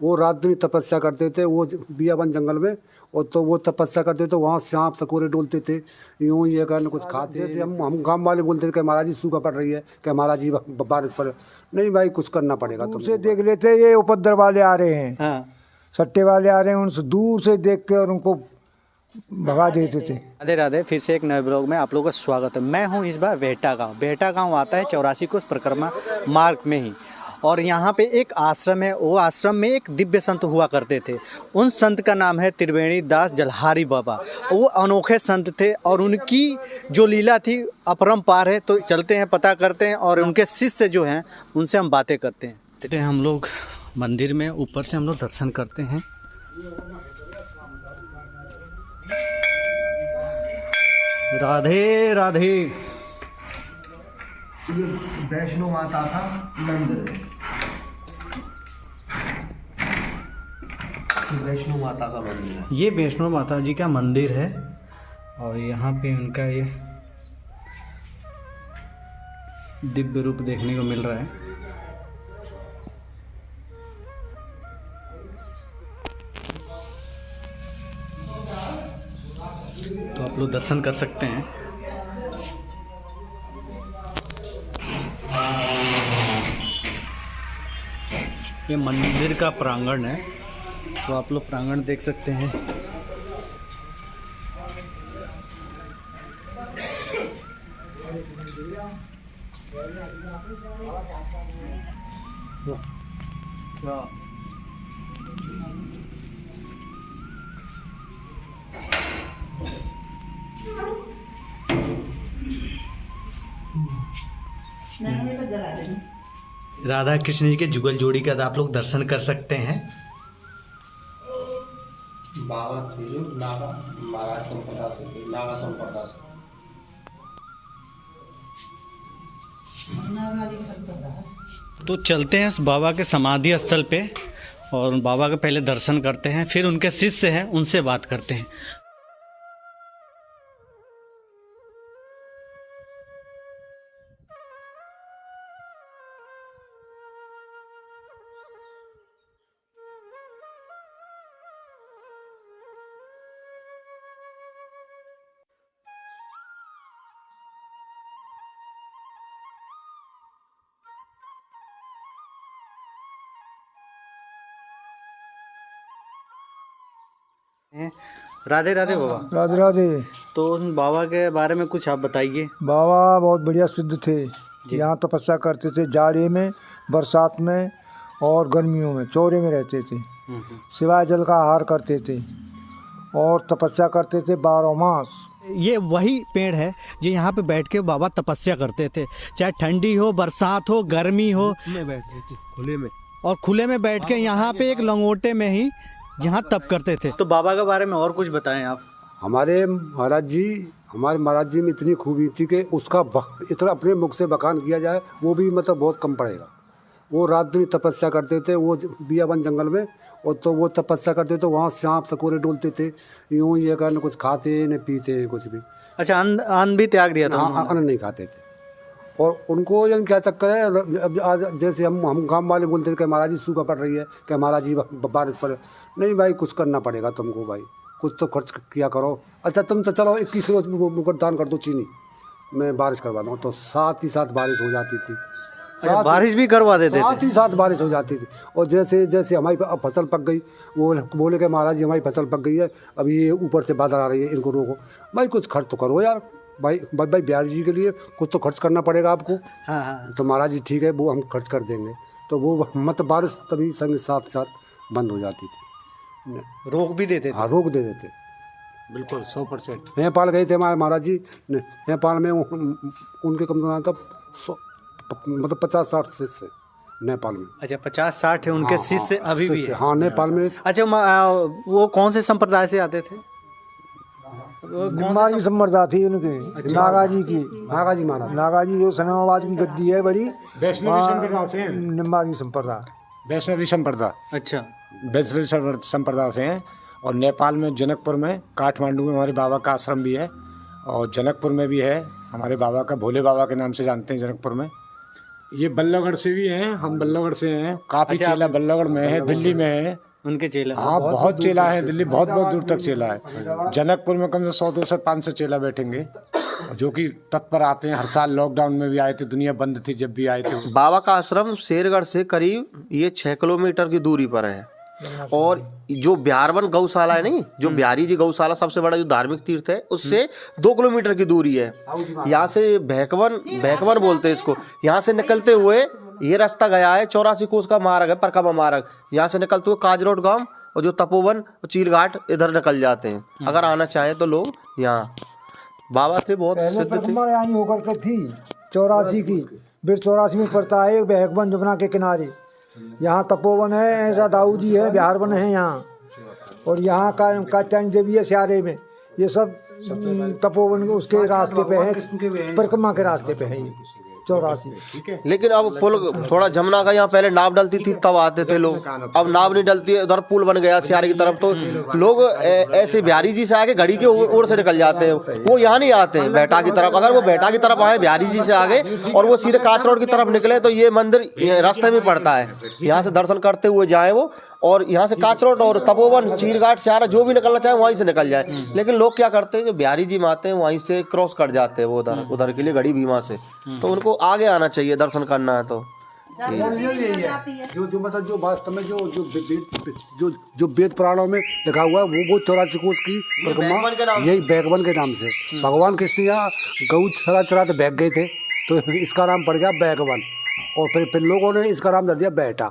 वो रात दिन तपस्या करते थे वो बियाबन जंगल में। और तो वो तपस्या करते तो वहाँ सांप सकोरे डोलते थे, यूँ ये करने कुछ खाते। जैसे हम गाँव वाले बोलते थे कि महाराज जी सूखा पड़ रही है, कि महाराज जी बारिश पड़। नहीं भाई, कुछ करना पड़ेगा। दूर से देख लेते ये उपद्रव वाले आ रहे हैं, हाँ। सट्टे वाले आ रहे हैं, उनसे दूर से देख के और उनको भगा देते थे। राधे राधे, फिर से एक नए ब्लॉग में आप लोगों का स्वागत है। मैं हूं इस बार बेहटा गांव आता है 84 कोस परिक्रमा मार्ग में ही। और यहाँ पे एक आश्रम है, वो आश्रम में एक दिव्य संत हुआ करते थे। उन संत का नाम है त्रिवेणी दास जलहारी बाबा। वो अनोखे संत थे और उनकी जो लीला थी अपरंपार है। तो चलते हैं, पता करते हैं और उनके शिष्य जो हैं उनसे हम बातें करते हैं। हम लोग मंदिर में ऊपर से हम लोग दर्शन करते हैं। राधे राधे। ये वैष्णो माता का मंदिर है, वैष्णो माता का मंदिर है। ये वैष्णो माता जी का मंदिर है और यहाँ पे उनका ये दिव्य रूप देखने को मिल रहा है। तो आप लोग दर्शन कर सकते हैं। ये मंदिर का प्रांगण है, तो आप लोग प्रांगण देख सकते हैं। राधा कृष्ण जी के जुगल जोड़ी का आप लोग दर्शन कर सकते हैं। बाबा थे जो नागा महाराज संप्रदाय से थे, नागा संप्रदाय से। तो चलते हैं उस बाबा के समाधि स्थल पे और बाबा के पहले दर्शन करते हैं, फिर उनके शिष्य हैं उनसे बात करते हैं। राधे राधे बाबा। राधे राधे। तो उस बाबा के बारे में कुछ आप बताइए। बाबा बहुत बढ़िया सिद्ध थे, यहाँ तपस्या करते थे, जाड़े में, बरसात में और गर्मियों में चौरे में रहते थे। सिवाय जल का आहार करते थे और तपस्या करते थे 12 मास। ये वही पेड़ है जो यहाँ पे बैठ के बाबा तपस्या करते थे, चाहे ठंडी हो, बरसात हो, गर्मी हो, बैठते थे खुले में। और खुले में बैठ के यहाँ पे एक लंगोटे में ही यहाँ तप करते थे। तो बाबा के बारे में और कुछ बताएं आप। हमारे महाराज जी में इतनी खूबी थी कि उसका इतना अपने मुख से बखान किया जाए वो भी मतलब बहुत कम पड़ेगा। वो रात दिन तपस्या करते थे वो बियाबन जंगल में। और तो वो तपस्या करते तो वहाँ सांप सकोरे डोलते थे, यूँ ये करने कुछ खाते न पीते कुछ भी। अच्छा, अन्न भी त्याग दिया था। हाँ, अन्न नहीं खाते थे। और उनको ये क्या चक्कर है, अब आज जैसे हम गाँव वाले बोलते थे कि महाराज जी सूखा पड़ रही है, कि महाराज जी बारिश पड़। नहीं भाई, कुछ करना पड़ेगा तुमको भाई, कुछ तो खर्च किया करो। अच्छा तुम तो चलो 21 रोज मुझको दान कर दो चीनी, मैं बारिश करवा दूँ। तो साथ ही साथ बारिश हो जाती थी। अच्छा, बारिश भी करवा देते थे। साथ ही साथ बारिश हो जाती थी। और जैसे जैसे हमारी फसल पक गई, वो बोले कि महाराज जी हमारी फसल पक गई है, अभी ये ऊपर से बादल आ रही है, इनको रोको। भाई कुछ खर्च तो करो यार, भाई बिहारी जी के लिए कुछ तो खर्च करना पड़ेगा आपको। हाँ हाँ। तो महाराज जी ठीक है, वो हम खर्च कर देंगे। तो वो मतलब बारिश तभी संग साथ साथ बंद हो जाती थी, रोक भी देते थे। हाँ, रोक दे देते। बिल्कुल 100%। नेपाल गए थे हमारे महाराज जी, नेपाल में उनके कम से कम मतलब 50-60 शिष्य नेपाल में। अच्छा, 50-60 है उनके शिष्य अभी भी है। हाँ, नेपाल में। अच्छा, वो कौन से संप्रदाय से आते थे? निम्बारी संप्रदाय थी उनके, नागा जी की। नागा जी महाराज, नागा जी जो सनामाबाद की गद्दी है बड़ी, वैष्णवी संप्रदाय से हैं। निम्बारी संप्रदाय। वैष्णवी संप्रदाय। अच्छा, वैष्णवी संप्रदाय से हैं। और नेपाल में जनकपुर में, काठमांडू में हमारे बाबा का आश्रम भी है, और जनकपुर में भी है हमारे बाबा का, भोले बाबा के नाम से जानते हैं जनकपुर में। ये बल्लभगढ़ से भी हैं, हम बल्लभगढ़ से हैं। काफी अच्छा, चेला बल्लभगढ़ में है, दिल्ली में है। उनके चेला। हाँ बहुत चेला है दिल्ली, बहुत बहुत दूर तक चेला है। जनकपुर में कम से 100-200-500 चेला बैठेंगे, जो कि तत्पर आते हैं। हर साल लॉकडाउन में भी आए थे, दुनिया बंद थी जब भी आए थे। बाबा का आश्रम शेरगढ़ से करीब ये 6 किलोमीटर की दूरी पर है। और जो बिहारवन गौशाला है नहीं, जो बिहारी जी गौशाला सबसे बड़ा जो धार्मिक तीर्थ है, उससे 2 किलोमीटर की दूरी है। यहाँ से भैकवन बोलते हैं इसको। यहाँ से निकलते हुए ये रास्ता गया है 84 कोस का मार्ग है, परिक्रमा मार्ग। यहाँ से निकलते हुए काजरोड गांव और जो तपोवन और चीरघाट इधर निकल जाते हैं। अगर आना चाहें तो लोग यहाँ बाबा थे, बहुत पहले सिद्ध थे। परिक्रमा यहाँ होकर के थी 84 की। फिर 84 में पड़ता है भैकवन जमुना के किनारे। यहाँ तपोवन है, ऐसा दाऊ जी है, बिहारवन है यहाँ। और यहाँ का कात्यायनी देवी है स्यारे में। ये सब तपोवन उसके रास्ते पे है, परिक्रमा के रास्ते पे है ये 84। लेकिन अब पुल थोड़ा जमुना का यहाँ पहले नाव डलती थी तब आते थे लोग, अब नाव नहीं डलती है। उधर पुल बन गया सियारे की तरफ, तो लोग ऐसे बिहारी जी से आके घड़ी के ओर से निकल जाते हैं। वो यहाँ नहीं आते हैं बेटा की तरफ। अगर वो बेटा की तरफ आए बिहारी जी से आगे और वो सीधे कात रोड की तरफ निकले तो ये मंदिर रास्ते में पड़ता है। यहाँ से दर्शन करते हुए जाए वो, और यहाँ से कात रोड और तपोवन चीरघाट सियारा जो भी निकलना चाहे वहीं से निकल जाए। लेकिन लोग क्या करते हैं, जो बिहारी जी में आते हैं वहीं से क्रॉस कर जाते हैं वो उधर के लिए घड़ी भीमा से। तो उनको आगे आना चाहिए दर्शन करना है तो। जो मतलब जो वास्तव में जो जो वेद पुराणों में लिखा हुआ है वो 84 कोस की परिक्रमा यही बैगवन के नाम से। भगवान कृष्ण यहाँ गऊ चराते बैग गए थे, तो इसका नाम पड़ गया बैगवन। और फिर लोगों ने इसका नाम दे दिया बेटा।